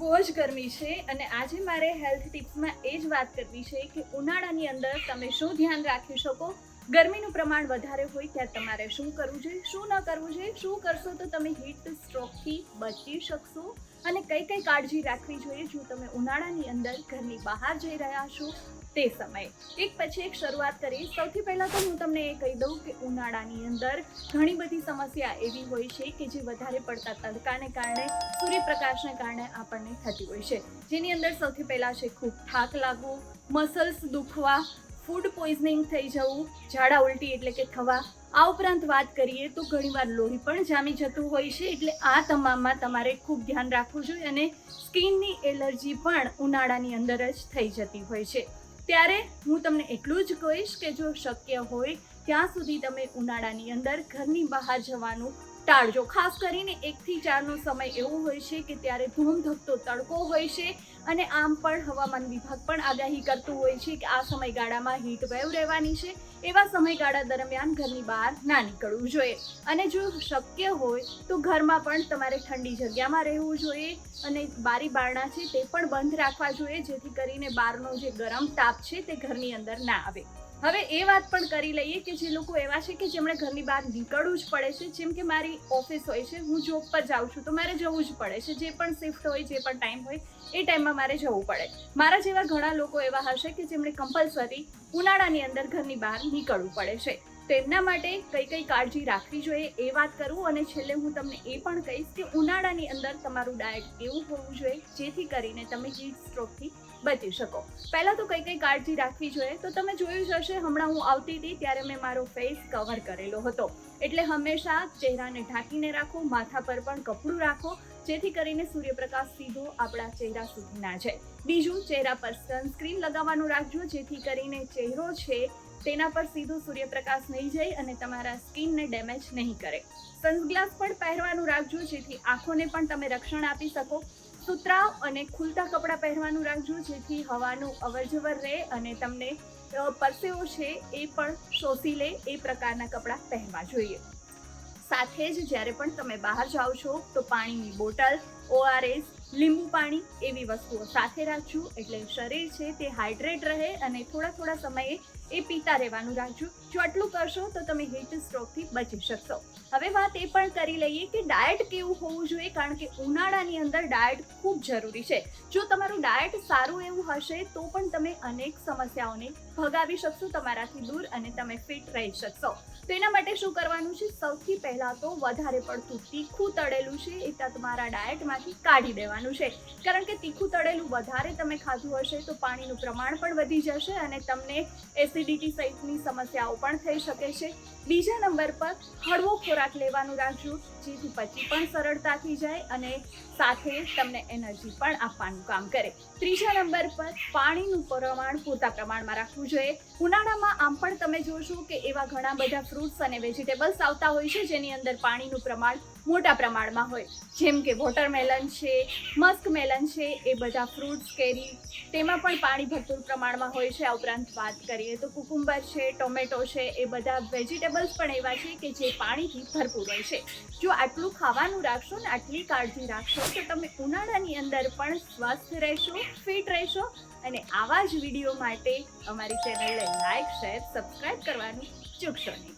બહુ જ ગરમી છે અને આજે મારે હેલ્થ ટિપ્સમાં એ જ વાત કરવી છે કે ઉનાળાની અંદર તમે શું ધ્યાન રાખી શકો, ગરમીનું પ્રમાણ વધારે હોય ત્યારે તમારે શું કરવું જોઈએ, શું ન કરવું જોઈએ, શું કરશો તો તમે હીટ સ્ટ્રોકથી બચી શકશો અને કઈ કઈ કાળજી રાખવી જોઈએ જો તમે ઉનાળાની અંદર ઘરની બહાર જઈ રહ્યા છો તે સમયે. એક પછી એક શરૂઆત કરીએ. સૌથી પહેલાં તો હું તમને એ કહી દઉં કે ઉનાળાની અંદર ઘણી બધી સમસ્યા એવી હોય છે કે જે વધારે પડતા તડકાને કારણે, સૂર્યપ્રકાશને કારણે આપણને થતી હોય છે, જેની અંદર સૌથી પહેલાં છે ખૂબ થાક લાગવો, મસલ્સ દુખવા, ફૂડ પોઈઝનિંગ થઈ જવું, ઝાડા ઉલટી એટલે કે થવા. આ ઉપરાંત વાત કરીએ તો ઘણીવાર લોહી પણ જામી જતું હોય છે, એટલે આ તમામમાં તમારે ખૂબ ધ્યાન રાખવું જોઈએ અને સ્કિનની એલર્જી પણ ઉનાળાની અંદર જ થઈ જતી હોય છે. ત્યારે હું તમને એટલું જ કહીશ કે જો શક્ય હોય ત્યાં સુધી તમે ઉનાળાની અંદર ઘરની બહાર જવાનું ટાળજો. ખાસ કરીને 1 થી 4નો સમય એવો હોય છે કે ત્યારે ધૂમધકતો તડકો હોય છે અને આમ પણ હવામાન વિભાગ પણ આગાહી કરતું હોય છે કે આ સમયગાળામાં હીટ વેવ રહેવાની છે. એવા સમયગાળા દરમિયાન ઘરની બહાર ના નીકળવું જોઈએ અને જો શક્ય હોય તો ઘરમાં પણ તમારે ઠંડી જગ્યામાં રહેવું જોઈએ અને બારી બારણા છે તે પણ બંધ રાખવા જોઈએ, જેથી કરીને બહારનો જે ગરમ તાપ છે તે ઘરની અંદર ના આવે. હવે એ વાત પણ કરી લઈએ કે જે લોકો એવા છે કે જેમણે ઘરની બહાર નીકળવું જ પડે છે, જેમ કે મારી ઓફિસ હોય છે, હું જોબ પર જાઉં છું તો મારે જવું જ પડે છે, જે પણ શિફ્ટ હોય, જે પણ ટાઈમ હોય એ ટાઈમમાં મારે જવું પડે. મારા જેવા ઘણા લોકો એવા હશે કે જેમણે કમ્પલસરી ઉનાળાની અંદર ઘરની બહાર નીકળવું પડે છે, તો એમના માટે કઈ કઈ કાળજી રાખવી જોઈએ એ વાત કરું અને છેલ્લે હું તમને એ પણ કહીશ કે ઉનાળાની અંદર તમારું ડાયટ એવું હોવું જોઈએ જેથી કરીને તમે હીટ સ્ટ્રોકથી બચી શકો. પહેલાં તો કઈ કઈ કાળજી રાખવી જોઈએ તો તમે જોયું જ હશે, હમણાં હું આવતી હતી ત્યારે મેં મારો ફેસ કવર કરેલો હતો, એટલે હંમેશા ચહેરાને ઢાંકીને રાખો, માથા પર પણ કપડું રાખો જેથી કરીને સૂર્યપ્રકાશ સીધો આપણા ચહેરા સુધી ના જાય. બીજું, ચહેરા પર સનસ્ક્રીન લગાવવાનું રાખજો જેથી કરીને ચહેરો છે તેના પર સીધો સૂર્યપ્રકાશ નહીં જાય અને તમારા સ્કિનને ડેમેજ નહીં કરે. સનગ્લાસ પણ પહેરવાનું રાખજો જેથી આંખોને પણ તમે રક્ષણ આપી શકો. સુતરાઉ અને ખુલતા કપડાં પહેરવાનું રાખજો જેથી હવાનું અવરજવર રહે અને તમને પરસેવો છે એ પણ શોષી લે એ પ્રકારના કપડાં પહેરવા જોઈએ. સાથે જ જ્યારે પણ તમે બહાર જાઓ છો તો પાણીની બોટલ, ORS, લીંબુ પાણી એવી વસ્તુઓ સાથે રાખજો એટલે શરીર છે તે હાઇડ્રેટ રહે અને થોડા સમયે એ પીતા રહેવાનું રાખજો. જો આટલું કરશો તો તમે હીટ સ્ટ્રોકથી બચી શકશો. હવે વાત એ પણ કરી લઈએ કે ડાયટ કેવું હોવું જોઈએ, કારણ કે ઉનાળાની અંદર ડાયટ ખૂબ જરૂરી છે. જો તમારું ડાયટ સારું એવું હશે તો પણ તમે અનેક સમસ્યાઓને ભગાવી શકશો તમારાથી દૂર અને તમે ફિટ રહી શકશો. તો એના માટે શું કરવાનું છે? સૌથી પહેલાં તો વધારે પડતું તીખું તળેલું છે એ તમારા ડાયટમાંથી કાઢી દેવાનું છે, કારણ કે તીખું તળેલું વધારે તમે ખાધું હશે તો પાણીનું પ્રમાણ પણ વધી જશે અને તમને એસિડિટી સહિતની સમસ્યાઓ પણ થઈ શકે છે. બીજા નંબર પર હળવો ખોરાક લેવાનું રાખજો જેથી પચી પણ સરળતાથી જાય અને સાથે તમને એનર્જી પણ આપવાનું કામ કરે. ત્રીજા નંબર પર પાણીનું પ્રમાણ પૂરતા પ્રમાણમાં રાખવું જોઈએ. ઉનાળામાં આમ પણ તમે જોશો કે એવા ઘણા બધા ફ્રૂટ્સ અને વેજીટેબલ્સ આવતા હોય છે જેની અંદર પાણીનું પ્રમાણ મોટા પ્રમાણમાં હોય, જેમ કે વોટરમેલન છે, મસ્કમેલન છે, એ બધા ફ્રૂટ્સ, કેરી તેમાં પણ પાણી ભરપૂર પ્રમાણમાં હોય છે. આ ઉપરાંત વાત કરીએ તો કુકુંબર છે, ટોમેટો છે, એ બધા વેજીટેબલ્સ પણ એવા છે કે જે પાણીથી ભરપૂર હોય છે. જો આટલું ખાવાનું રાખશો ને આટલી કાળજી રાખશો તો તમે ઉનાળાની અંદર પણ સ્વસ્થ રહેશો, ફિટ રહેશો અને આવા જ વિડીયો માટે અમારી ચેનલને લાઈક, શેર, સબસ્ક્રાઈબ કરવાનું ચૂકશો નહીં.